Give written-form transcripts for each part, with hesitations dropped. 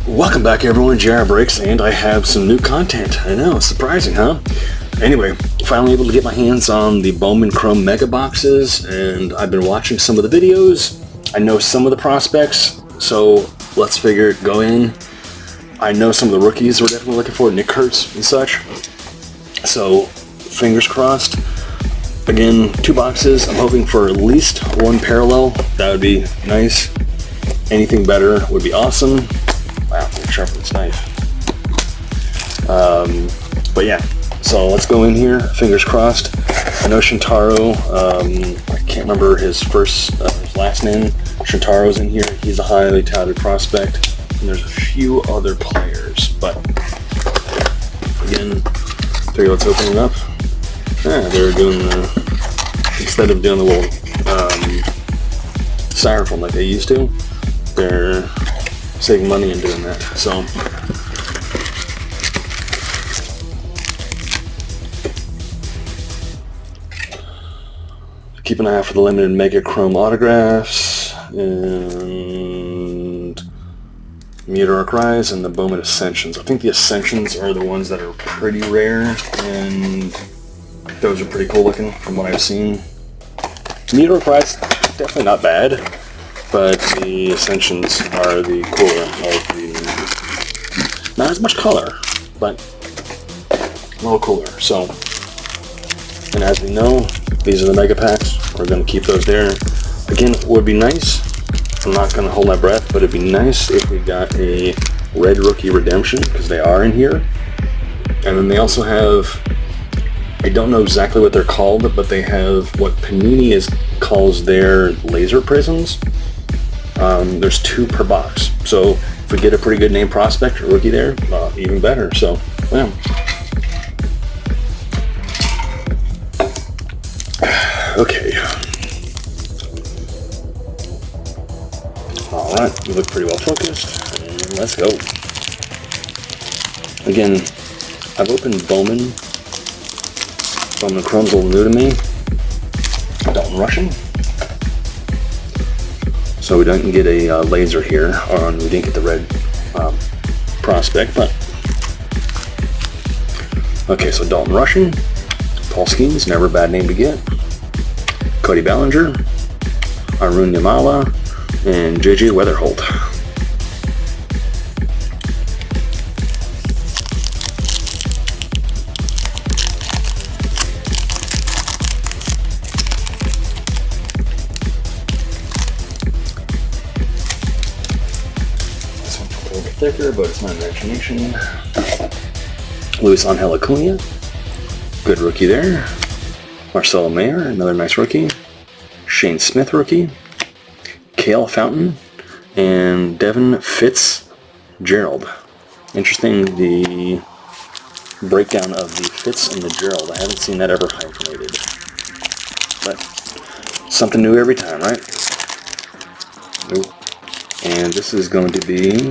Welcome back everyone, JR Breaks, and I have some new content. I know, it's surprising, huh? Anyway, finally able to get my hands on the Bowman Chrome Mega Boxes, and I've been watching some of the videos. I know some of the prospects, so let's figure it, go in. I know some of the rookies we're definitely looking for, Nick Kurtz and such. So, fingers crossed. Again, 2 boxes. I'm hoping for at least 1 parallel. That would be nice. Anything better would be awesome. Wow, I'm sharpen this knife. But yeah, so let's go in here. Fingers crossed. I know Shintaro. I can't remember his last name. Shintaro's in here. He's a highly touted prospect. And there's a few other players. But again, figure let's open it up. They're doing instead of doing the little styrofoam like they used to, they're saving money and doing that. So keep an eye out for the limited Mega Chrome autographs and Meteoric Rise and the Bowman Ascensions. I think the Ascensions are the ones that are pretty rare, and those are pretty cool looking from what I've seen. Meteoric Rise, definitely not bad, but the Ascensions are the cooler of the, not as much color, but a little cooler. So, and as we know, these are the mega packs. We're going to keep those there. Again, it would be nice, I'm not going to hold my breath, but it'd be nice if we got a red rookie redemption, because they are in here. And then they also have, I don't know exactly what they're called, but they have what Panini calls their laser prisms. There's 2 per box. So if we get a pretty good name prospect or rookie there, even better. So, yeah. Okay. Alright, we look pretty well focused. And let's go. Again, I've opened Bowman Chrome's a little new to me. Dalton Rushing. So we didn't get a laser here, we didn't get the red prospect, but okay. So Dalton Rushing, Paul Skeens, never a bad name to get. Cody Ballinger, Arun Yamala, and JJ Weatherholt. Thicker, but it's not imagination. Luis Angel Acuna, good rookie there. Marcelo Mayer, another nice rookie. Shane Smith rookie. Cale Fountain, and Devin Fitzgerald. Interesting, the breakdown of the Fitz and the Gerald. I haven't seen that ever hyphenated, but something new every time, right? Ooh. And this is going to be,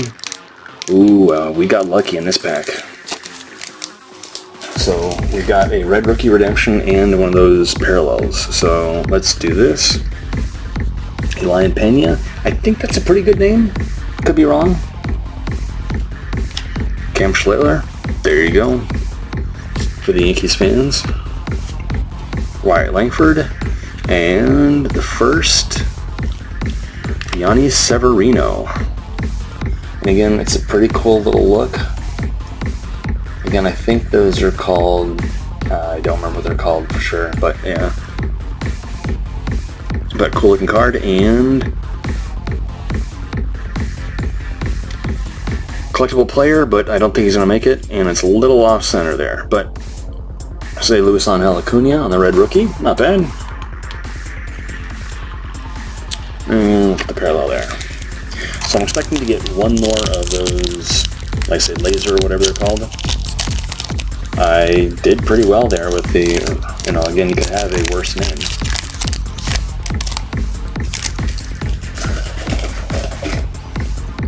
we got lucky in this pack. So we got a red rookie redemption and one of those parallels. So let's do this. Elian Pena. I think that's a pretty good name. Could be wrong. Cam Schlittler. There you go. For the Yankees fans. Wyatt Langford. And the first, Yanni Severino. And again, it's a pretty cool little look. Again, I think those are called, I don't remember what they're called for sure, but yeah. But cool looking card, and collectible player, but I don't think he's going to make it, and it's a little off center there. But I say Luis Angel Acuna on the red rookie, not bad. And look at the parallel there. So I'm expecting to get one more of those, like I said, laser or whatever they're called. I did pretty well there with the, again, you could have a worse name.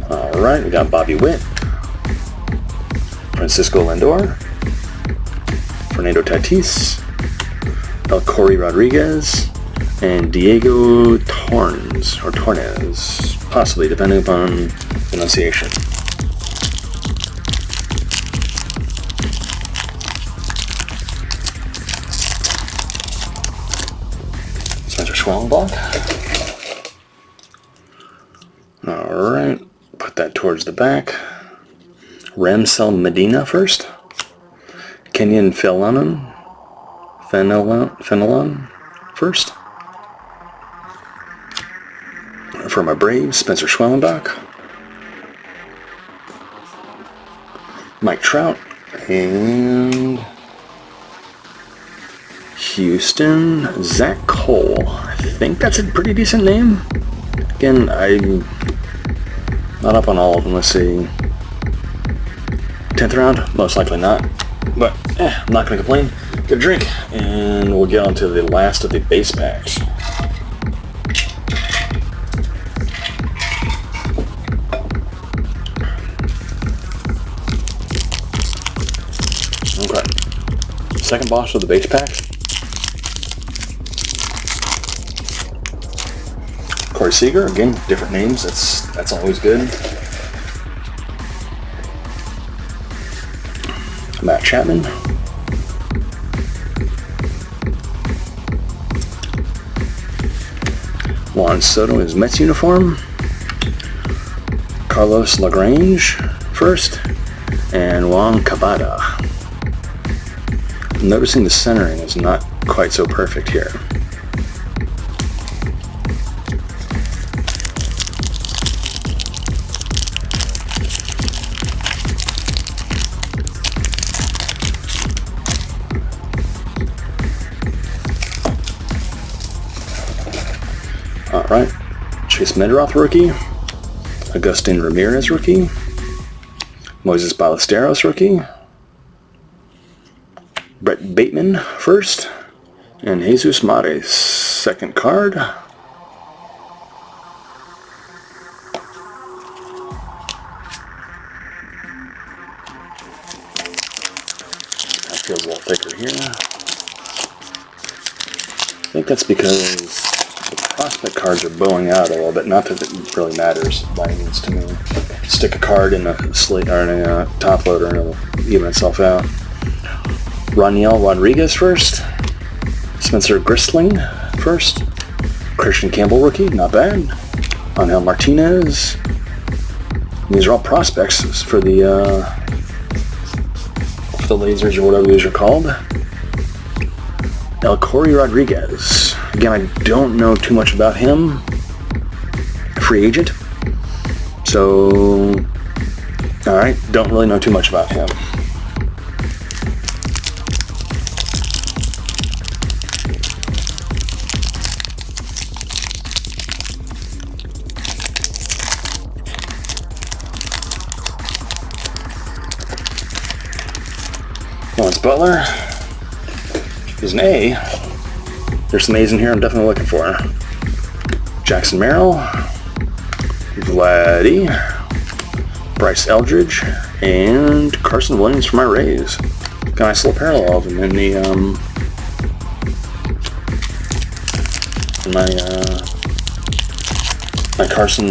Alright, we got Bobby Witt, Francisco Lindor, Fernando Tatis, El Corey Rodriguez, and Diego Tornes, possibly, depending upon pronunciation. Schwellenbach. Alright, put that towards the back. Ramsell Medina first. Kenyon Fenelon first. For my Braves, Spencer Schwellenbach. Mike Trout. And Houston, Zach Cole. I think that's a pretty decent name. Again, I'm not up on all of them. Let's see. 10th round? Most likely not. But, I'm not going to complain. Get a drink, and we'll get on to the last of the base packs. Okay. Second box of the base packs. Corey Seager, again, different names. That's always good. Matt Chapman. Juan Soto in his Mets uniform. Carlos LaGrange first. And Juan Cabada. I'm noticing the centering is not quite so perfect here. Alright, Chase Medroth rookie, Agustin Ramirez rookie, Moises Ballesteros rookie, Brett Bateman first, and Jesus Mares second card. That feels a little thicker here. I think that's because prospect cards are bowing out a little bit. Not that it really matters by any means to me. Stick a card in a slate or in a top loader and it'll even itself out. Roniel Rodriguez first. Spencer Gristling first. Christian Campbell rookie, not bad. Angel Martinez. These are all prospects for the lasers or whatever these are called. El Corey Rodriguez. Again, I don't know too much about him. Free agent. So, alright, don't really know too much about him. Lawrence Butler. There's an A. There's some A's in here I'm definitely looking for. Jackson Merrill, Vladdy, Bryce Eldridge, and Carson Williams for my Rays. Got a nice little parallel of them in the my Carson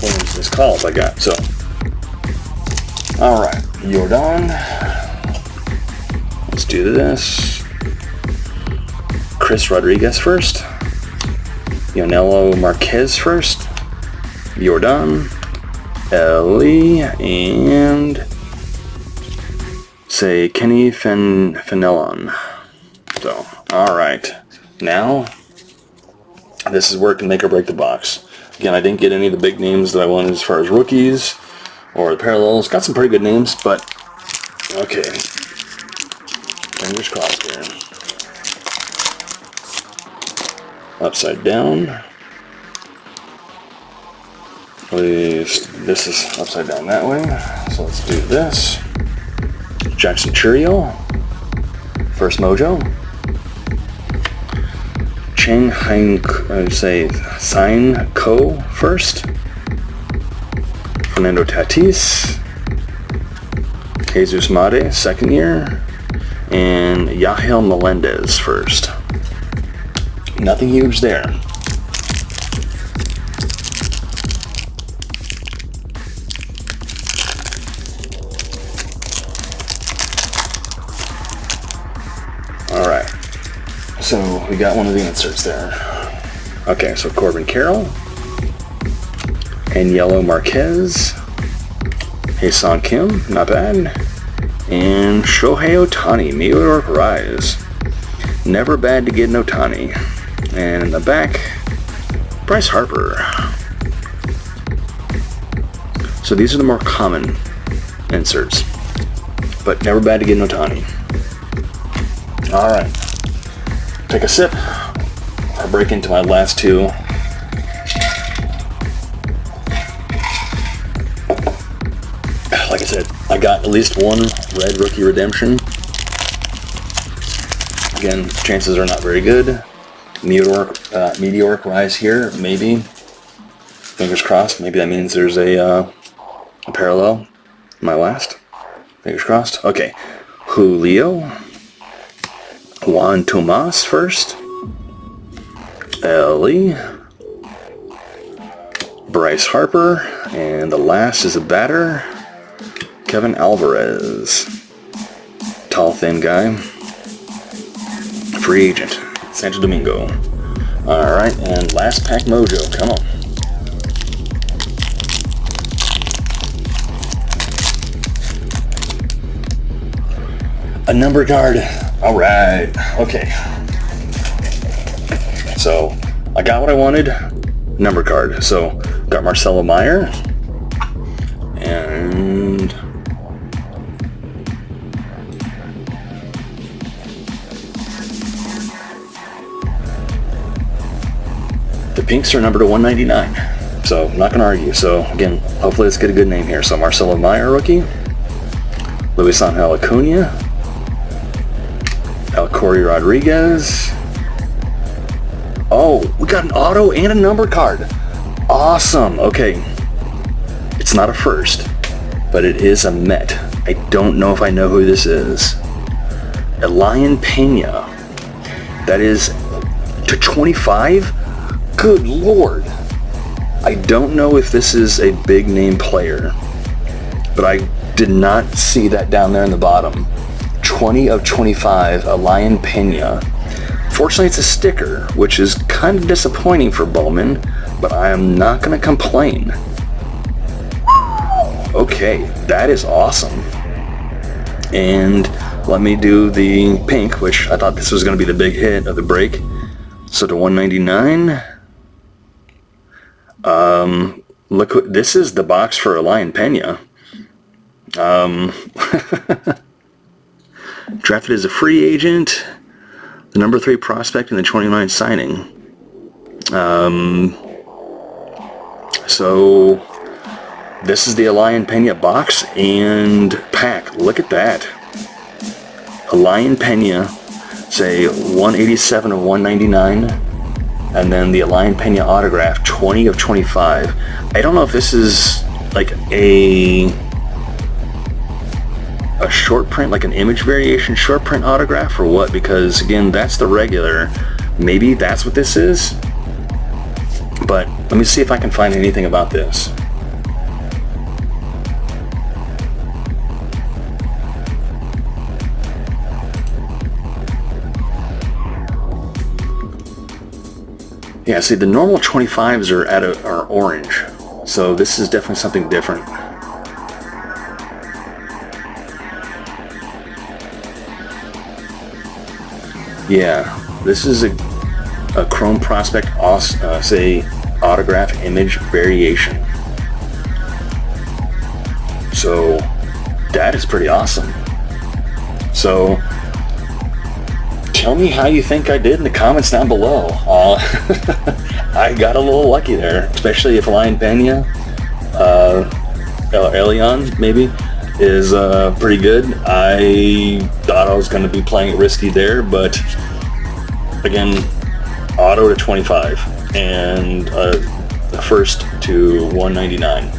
Williams is called I got. So, all right, Jordan. Let's do this. Chris Rodriguez first. Yonelo Marquez first. Jordan. Ellie. And say Kenny Fenelon. So, alright. Now, this is where it can make or break the box. Again, I didn't get any of the big names that I wanted as far as rookies or the parallels. Got some pretty good names, but okay. Fingers crossed here. Upside down. Please, this is upside down that way. So let's do this. Jackson Churiel. First Mojo. Chang Hein, Sign Ko first. Fernando Tatis. Jesus Mate, second year. And Yahel Melendez first. Nothing huge there. Alright. So we got one of the inserts there. Okay, so Corbin Carroll, and Yellow Marquez, Hae-Sung Kim, not bad, and Shohei Ohtani, Meteoric Rise. Never bad to get an Ohtani. And in the back, Bryce Harper. So these are the more common inserts, but never bad to get an Ohtani. All right, take a sip. I'll break into my last two. Like I said, I got at least one red rookie redemption. Again, chances are not very good. Meteoric Rise here, maybe. Fingers crossed. Maybe that means there's a parallel. My last. Fingers crossed. Okay. Julio. Juan Tomas first. Ellie. Bryce Harper. And the last is a batter. Kevin Alvarez. Tall, thin guy. Free agent. Santo Domingo. Alright, and last pack mojo. Come on. A number card. Alright. Okay. So, I got what I wanted. Number card. So, got Marcelo Meyer. And the pinks are numbered to 199. So, I'm not going to argue. So, again, hopefully let's get a good name here. So, Marcelo Meyer, rookie. Luis Angel Acuna. El Corey Rodriguez. Oh, we got an auto and a number card. Awesome. Okay. It's not a first, but it is a Met. I don't know if I know who this is. Elian Pena. That is to 25? Good Lord. I don't know if this is a big name player, but I did not see that down there in the bottom. 20 of 25, Elian Pena. Fortunately, it's a sticker, which is kind of disappointing for Bowman, but I am not going to complain. Okay, that is awesome. And let me do the pink, which I thought this was going to be the big hit of the break. So to 199. Look, this is the box for Elian Pena. Drafted as a free agent, the number 3 prospect in the 29 signing. So this is the Elian Pena box and pack. Look at that. Elian Pena, say 187 of 199, and then the Elian Pena autograph, 20 of 25. I don't know if this is like a short print, like an image variation short print autograph or what, because again, that's the regular. Maybe that's what this is, but let me see if I can find anything about this. Yeah, see, the normal 25s are orange, so this is definitely something different. Yeah, this is a Chrome Prospect, say, autograph image variation. So that is pretty awesome. So tell me how you think I did in the comments down below. I got a little lucky there, especially if Elian Pena, Elian maybe, is pretty good. I thought I was going to be playing it risky there, but again, auto to 25 and the first to 199.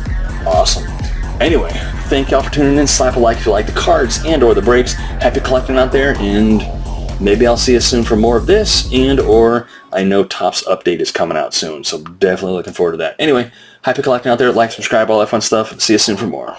Awesome. Anyway, thank y'all for tuning in. Slap a like if you like the cards and or the breaks. Happy collecting out there, and maybe I'll see you soon for more of this, and or I know Topps update is coming out soon, so definitely looking forward to that. Anyway, happy collecting out there. Like, subscribe, all that fun stuff. See you soon for more.